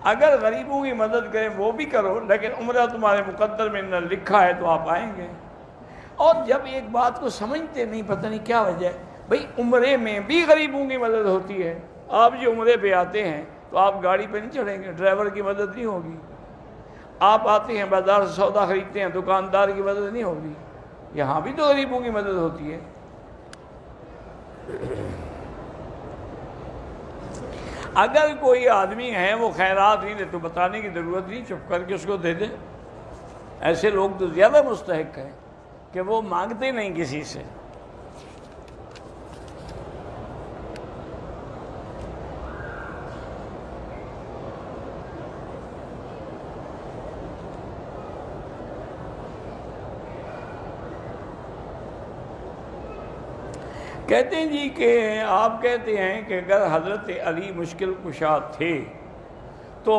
اگر غریبوں کی مدد کریں وہ بھی کرو، لیکن عمرہ تمہارے مقدر میں نہ لکھا ہے تو آپ آئیں گے۔ اور جب ایک بات کو سمجھتے نہیں، پتہ نہیں کیا وجہ ہے، بھئی عمرے میں بھی غریبوں کی مدد ہوتی ہے۔ آپ جو عمرے پہ آتے ہیں تو آپ گاڑی پہ نہیں چڑھیں گے، ڈرائیور کی مدد نہیں ہوگی۔ آپ آتے ہیں بازار سے سودا خریدتے ہیں، دکاندار کی مدد نہیں ہوگی۔ یہاں بھی تو غریبوں کی مدد ہوتی ہے۔ اگر کوئی آدمی ہے وہ خیرات نہیں دے تو بتانے کی ضرورت نہیں، چپ کر کے اس کو دے دے۔ ایسے لوگ تو زیادہ مستحق ہیں کہ وہ مانگتے نہیں کسی سے۔ کہتے ہیں جی کہ آپ کہتے ہیں کہ اگر حضرت علی مشکل کشا تھے تو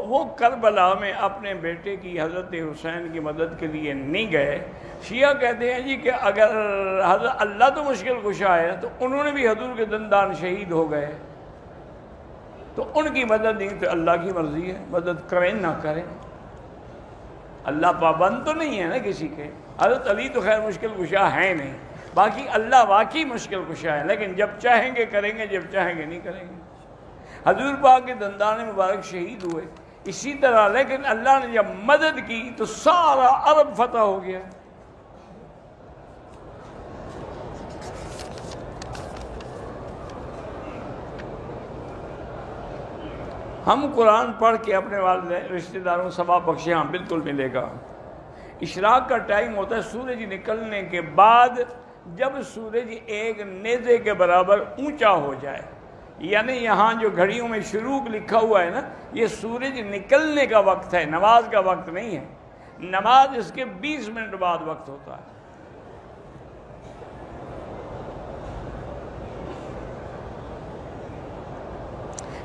وہ کربلا میں اپنے بیٹے کی حضرت حسین کی مدد کے لیے نہیں گئے۔ شیعہ کہتے ہیں جی کہ اگر حضرت اللہ تو مشکل کشا ہے تو انہوں نے بھی حضور کے دندان شہید ہو گئے، تو ان کی مدد نہیں، تو اللہ کی مرضی ہے، مدد کریں نہ کریں، اللہ پابند تو نہیں ہے نا کسی کے۔ حضرت علی تو خیر مشکل کشا ہیں نہیں، باقی اللہ واقعی مشکل کشا ہے، لیکن جب چاہیں گے کریں گے، جب چاہیں گے نہیں کریں گے۔ حضور پاک کے دندان مبارک شہید ہوئے اسی طرح، لیکن اللہ نے جب مدد کی تو سارا عرب فتح ہو گیا۔ ہم قرآن پڑھ کے اپنے والدین رشتہ داروں کو ثواب بخشے، ہاں بالکل ملے گا۔ اشراق کا ٹائم ہوتا ہے سورج نکلنے کے بعد، جب سورج ایک نیزے کے برابر اونچا ہو جائے، یعنی یہاں جو گھڑیوں میں شروق لکھا ہوا ہے نا، یہ سورج نکلنے کا وقت ہے، نماز کا وقت نہیں ہے۔ نماز اس کے 20 منٹ بعد وقت ہوتا ہے۔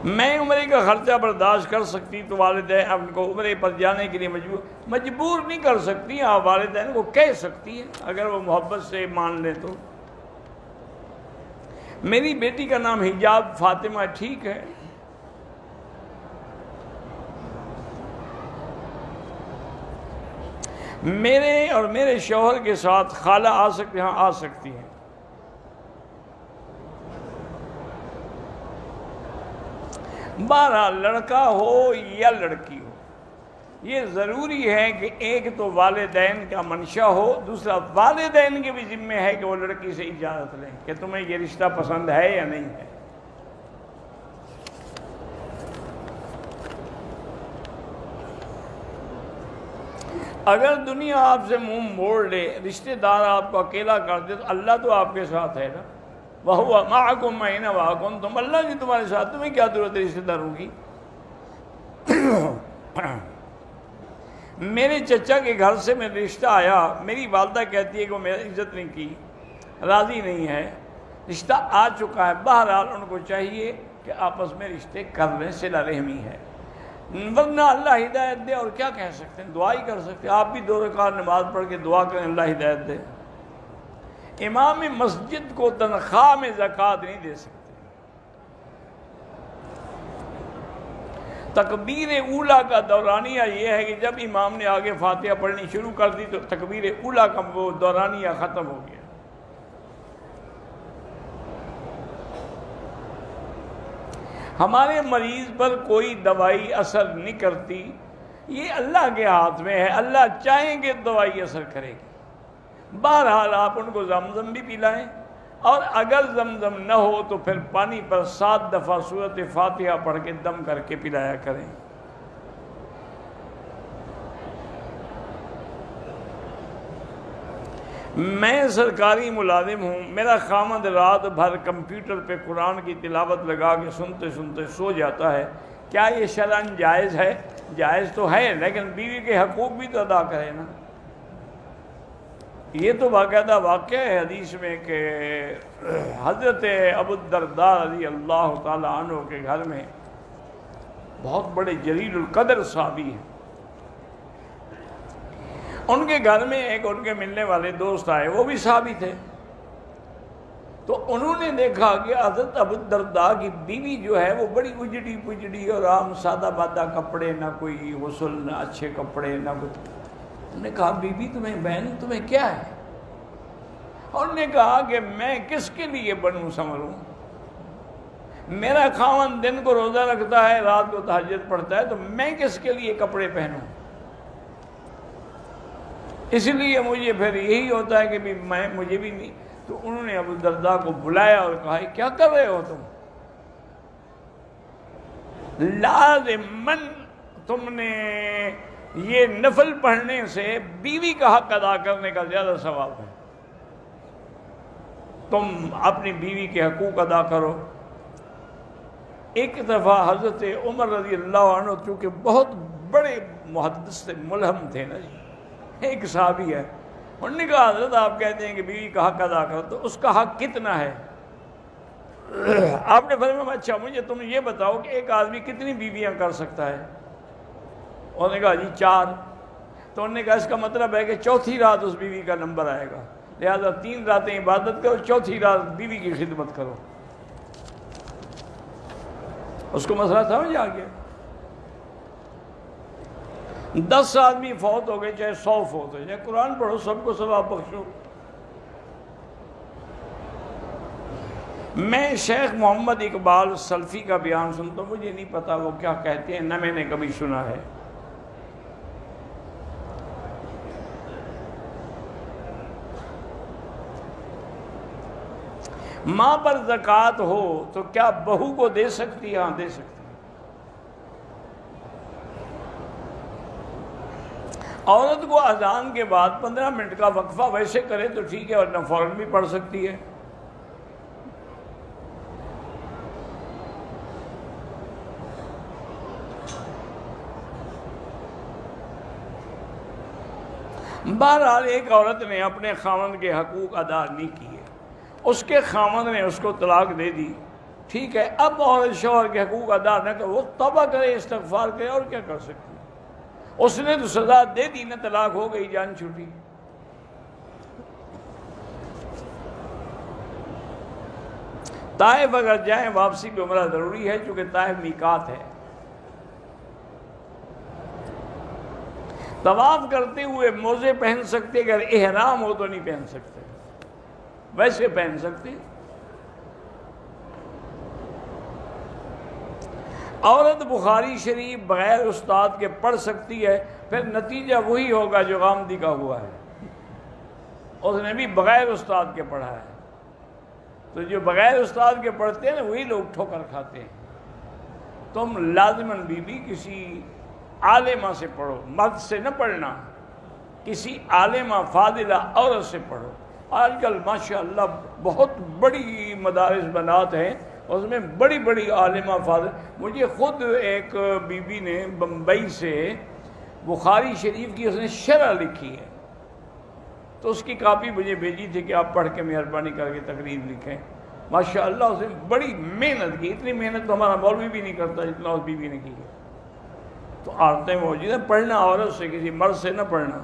میں عمرے کا خرچہ برداشت کر سکتی تو والدین ان کو عمرے پر جانے کے لیے مجبور نہیں کر سکتی، آپ والدین کو کہہ سکتی ہیں اگر وہ محبت سے مان لیں تو۔ میری بیٹی کا نام حجاب فاطمہ ٹھیک ہے؟ میرے اور میرے شوہر کے ساتھ خالہ آ سکتے ہیں؟ ہاں آ سکتی ہیں۔ بہرحال لڑکا ہو یا لڑکی ہو، یہ ضروری ہے کہ ایک تو والدین کا منشا ہو، دوسرا والدین کے بھی ذمہ ہے کہ وہ لڑکی سے اجازت لیں کہ تمہیں یہ رشتہ پسند ہے یا نہیں ہے۔ اگر دنیا آپ سے منہ موڑ لے، رشتہ دار آپ کو اکیلا کر دے، تو اللہ تو آپ کے ساتھ ہے نا، وَهُوَ مَعَكُمْ أَيْنَمَا كُنتُمْ، اللہ جی تمہارے ساتھ، تمہیں کیا ضرورت ہے رشتہ داروں کی۔ میرے چچا کے گھر سے میں رشتہ آیا، میری والدہ کہتی ہے کہ وہ میری عزت نہیں کی، راضی نہیں ہے، رشتہ آ چکا ہے، بہرحال ان کو چاہیے کہ آپس میں رشتے کر لیں، صلہ رحمی ہے، ورنہ اللہ ہدایت دے، اور کیا کہہ سکتے ہیں، دعا ہی کر سکتے ہیں۔ آپ بھی 2 رکعت نماز پڑھ کے دعا کریں اللہ ہدایت دے۔ امام مسجد کو تنخواہ میں زکوٰۃ نہیں دے سکتے۔ تکبیر اولیٰ کا دورانیہ یہ ہے کہ جب امام نے آگے فاتحہ پڑھنی شروع کر دی تو تکبیر اولیٰ کا وہ دورانیہ ختم ہو گیا۔ ہمارے مریض پر کوئی دوائی اثر نہیں کرتی، یہ اللہ کے ہاتھ میں ہے، اللہ چاہیں گے دوائی اثر کرے گی۔ بہرحال آپ ان کو زمزم بھی پلائیں، اور اگر زمزم نہ ہو تو پھر پانی پر 7 دفعہ سورۃ فاتحہ پڑھ کے دم کر کے پلایا کریں۔ میں سرکاری ملازم ہوں، میرا خامند رات بھر کمپیوٹر پہ قرآن کی تلاوت لگا کے سنتے سنتے سو جاتا ہے، کیا یہ شرعاً جائز ہے؟ جائز تو ہے، لیکن بیوی کے حقوق بھی تو ادا کرے نا۔ یہ تو باقاعدہ واقعہ ہے حدیث میں کہ حضرت ابو الدرداء رضی اللہ تعالی عنہ کے گھر میں بہت بڑے جلیل القدر صحابی ہیں، ان کے گھر میں ایک ان کے ملنے والے دوست آئے، وہ بھی صحابی تھے، تو انہوں نے دیکھا کہ حضرت ابو الدرداء کی بیوی جو ہے وہ بڑی اجڑی پجڑی اور عام سادہ بادہ کپڑے، نہ کوئی غسل، نہ اچھے کپڑے، نہ کچھ. انہوں نے کہا بی بی تمہیں، بہن تمہیں کیا ہے؟ انہوں نے کہا کہ میں کس کے لیے بنوں سنوروں؟ میرا خاوند دن کو روزہ رکھتا ہے، رات کو تہجد پڑھتا ہے، تو میں کس کے لیے کپڑے پہنوں؟ اس لیے مجھے پھر یہی ہوتا ہے کہ مجھے بھی نہیں. تو انہوں نے ابو الدرداء کو بلایا اور کہا کیا کر رہے ہو تم؟ لازماً تم نے یہ نفل پڑھنے سے بیوی کا حق ادا کرنے کا زیادہ ثواب ہے. تم اپنی بیوی کے حقوق ادا کرو. ایک دفعہ حضرت عمر رضی اللہ عنہ چونکہ بہت بڑے محدث سے ملہم تھے نا جی، ایک صحابی ہے، انہوں نے کہا حضرت آپ کہتے ہیں کہ بیوی کا حق ادا کرو، تو اس کا حق کتنا ہے؟ آپ نے فرمایا اچھا مجھے تم یہ بتاؤ کہ ایک آدمی کتنی بیویاں کر سکتا ہے؟ انہوں نے کہا جی 4. تو انہوں نے کہا اس کا مطلب ہے کہ چوتھی رات اس بیوی کا نمبر آئے گا، لہذا 3 راتیں عبادت کرو، چوتھی رات بیوی کی خدمت کرو. اس کو مسئلہ سمجھ آ گیا. 10 آدمی فوت ہو گئے، چاہے 100 فوت ہو جائے، قرآن پڑھو، سب کو ثواب بخشو. میں شیخ محمد اقبال سلفی کا بیان سنتا ہوں، مجھے نہیں پتا وہ کیا کہتے ہیں، نہ میں نے کبھی سنا ہے. ماں پر زکوٰۃ ہو تو کیا بہو کو دے سکتی ہے؟ ہاں دے سکتی ہے. عورت کو اذان کے بعد 15 منٹ کا وقفہ ویسے کرے تو ٹھیک ہے، اور نہ فوراً بھی پڑھ سکتی ہے. بہرحال ایک عورت نے اپنے خاوند کے حقوق ادا نہیں کیے، اس کے خاوند نے اس کو طلاق دے دی، ٹھیک ہے. اب عورت شوہر کے حقوق ادا نہ کرے، وہ توبہ کرے، استغفار کرے، اور کیا کر سکتی؟ اس نے تو سزا دے دی نا، طلاق ہو گئی، جان چھوٹی. طائف اگر جائیں واپسی پہ عمرہ ضروری ہے، چونکہ طائف میقات ہے. طواف کرتے ہوئے موزے پہن سکتے، اگر احرام ہو تو نہیں پہن سکتے، ویسے پہن سکتے. عورت بخاری شریف بغیر استاد کے پڑھ سکتی ہے، پھر نتیجہ وہی ہوگا جو غامدی کا ہوا ہے، اس نے بھی بغیر استاد کے پڑھا ہے. تو جو بغیر استاد کے پڑھتے ہیں نا، وہی لوگ ٹھوکر کھاتے ہیں. تم لازماً بھی کسی عالمہ سے پڑھو، مرد سے نہ پڑھنا، کسی عالمہ فاضلہ عورت سے پڑھو. آج کل ماشاءاللہ بہت بڑی مدارس بنات ہیں، اس میں بڑی بڑی عالمہ فاضل. مجھے خود ایک بی بی نے بمبئی سے بخاری شریف کی اس نے شرح لکھی ہے، تو اس کی کاپی مجھے بھیجی تھی کہ آپ پڑھ کے مہربانی کر کے تقریر لکھیں. ماشاءاللہ اس نے بڑی محنت کی، اتنی محنت تو ہمارا مولوی بھی نہیں کرتا جتنا اس بی بی نے کی ہے. تو عورتیں موجود ہیں، پڑھنا عورت سے، کسی مرد سے نہ پڑھنا.